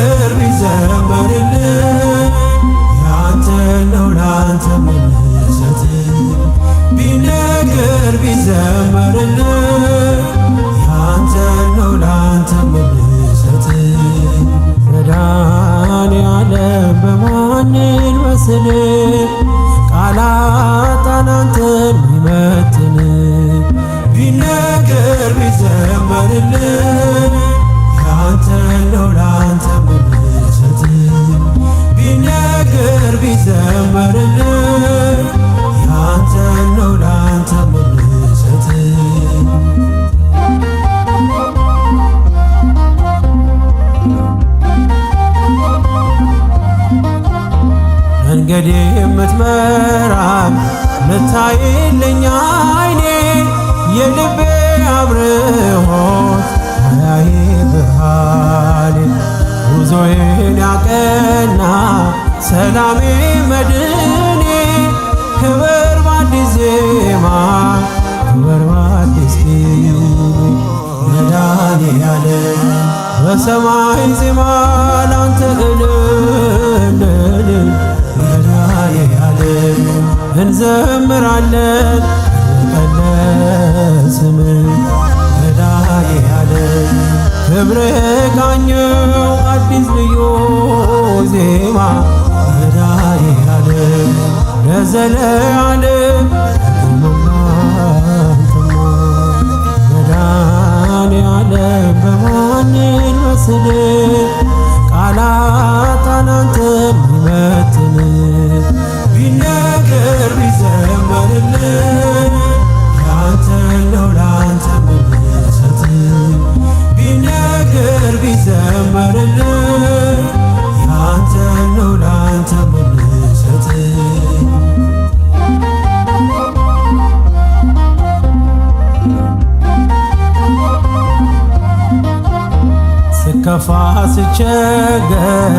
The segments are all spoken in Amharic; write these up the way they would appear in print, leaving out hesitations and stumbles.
ቢነገር ቢዘመርልኝ ያንተ ነው ላንተ ምንሰጥ ቢነገር ቢዘመርልኝ ያንተ ነው ላንተ ምንሰጥ መድኃኔዓለም በማንን መስል ቃላት አንተን ሚመጥን ቢነገር ቢዘመርልኝ ያንተ ነው ላንተ ምንሰጥ ቢነገር ቢዘመርልኝ ያንተ ነው ላንተ ምንሰጥ መንገዴ የምትመራኝ ምታይልኝ አይኔ የልቤ አብርሆት አያዬ ብርሃኔ ጉዞዬን ያቀና ሰላሜ መድኔ ክብር በአዲስ ዜማ ክብር በአዲስ ቅኔ መድኃኔዓለም በሰማይ ዜማ ላንተ እልል መድኃኔዓለም እንዘምራለን ለስምህ መድኃኔዓለም ክብር ቃኘው አዲስ ልዩ ዜማ መድኃኔዓለም ለዘለዓለም መድኃኔዓለም በማንን መስል ቃላት አንተን ሚመጥን ቢነገር ቢዘመርልኝ ያንተ ነው ላንተ ምንሰጥ ቢነገር ቢዘመርልኝ ያንተ ነው ላንተ ምንሰጥ ስከፋ ስቸገር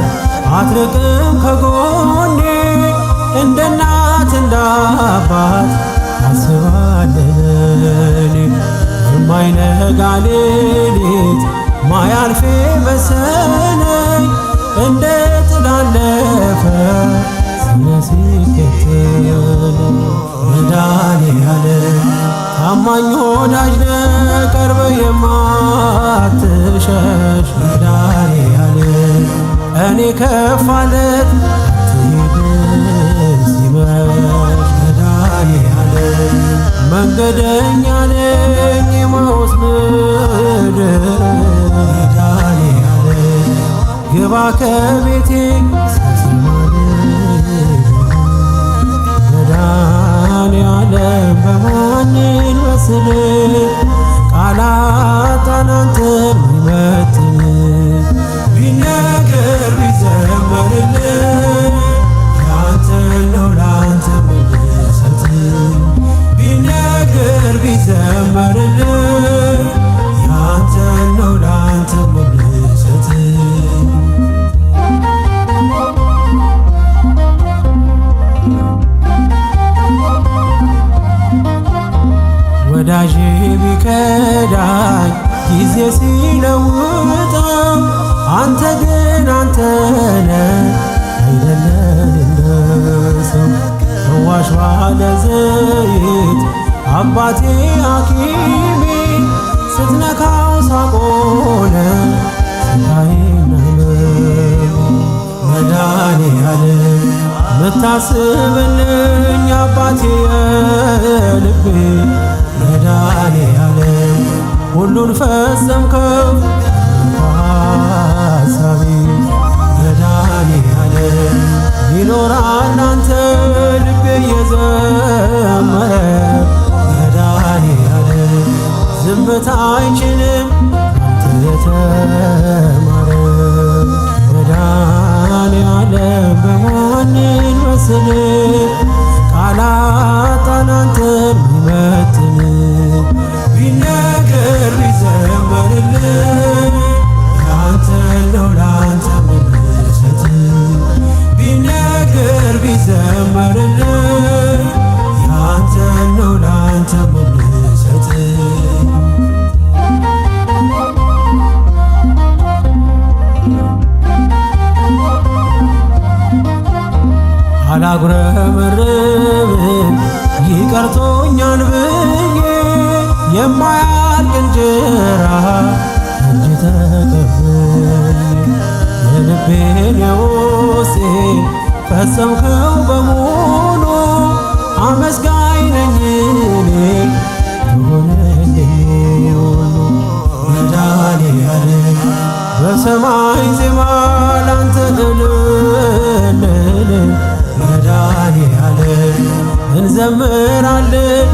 አትርቅም ከጎኔ እንደ እናት እንደ አባት ታስባለህ የማይነጋ ሌሊት ማያልፌ መሰለኝ እንደ ጥላ አለፈ ሲከተለኝ መድኃኔዓለም ታማኝ ወዳጅ ነህ ቀርበህ የማትሸሽ መድኃኔዓለም እኔ ከፋለት አትሄድም ሲመሽ መድኃኔዓለም መንገደኛ ነኝ የማውስ ምድር መድኃኔዓለም ግባ ከቤቴ መድኃኔዓለም በማንን መስል ቃላት አንተን ሚመጥን ቢነገር ቢዘመርልኝ ያንተ ነው ላንተ ምንሰጥ ቢነገር ቢዘመርልኝ ያንተ ነው ላንተ ምንሰጥ ወዳጄ ቢከዳኝ ጊዜ ሲለውጠው አንተ ግን አንተ ነህ አይደለም እንደ ሰው ፈዋሽ ባለ ዘይት አባቴ ሐኪሜ ስትነካው ሳቆነ ስጋዬን መድኃኔዓለም ምታስብልኝ አባቴ የልቤ መድኃኔዓለም ሁሉን ፈጸምከው ሐሳቤ መድኃኔዓለም ይኖራል አንተ ልቤ እየዘመረ መድኃኔዓለም ዝምታ አይችልም አንተ የተማረ መድኃኔዓለም በማንን መስል አላጉረመርምም ይቀርቶኛል ብዬ የማያልቅ እንጀራ እንጂ ተቀበል የልቤን የውስጤን ፈጸምከው በሙሉ አመስጋኝ ነኝ እኔ የሆነልኝ ሁሉ መድኃኔዓለም በሰማይ ዜማ ላንተ እልል መድኃኔዓለም እንዘምራለን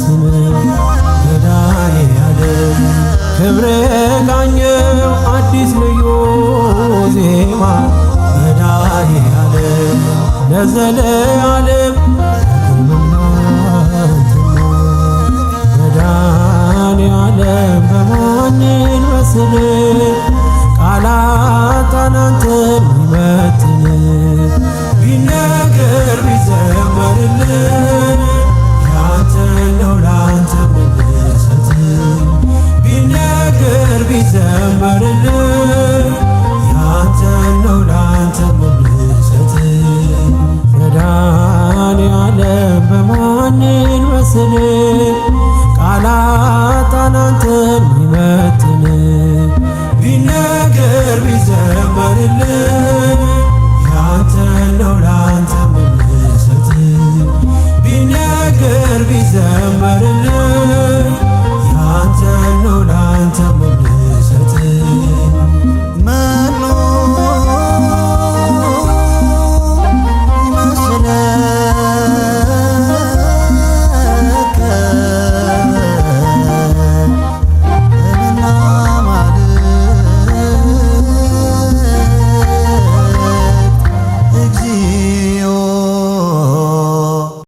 ስም መድኃኔዓለም ክብር ቃኘው አዲስ ልዩ ዜማ መድኃኔዓለም ለዘለዓለም መድኃኔዓለም በማንን መስል ቃላት አንተን ይመጥን ቢነገር ቢዘመርልን ያንተ ነው ላንተ መነሳት ቢነገር ቢዘመርልን ያንተ ነው ላንተ መነሳት መድኃኔዓለም በማንን መስል ቃላት አንተን ይመጥን ቢነገር ቢዘመርልን ያንተ ነው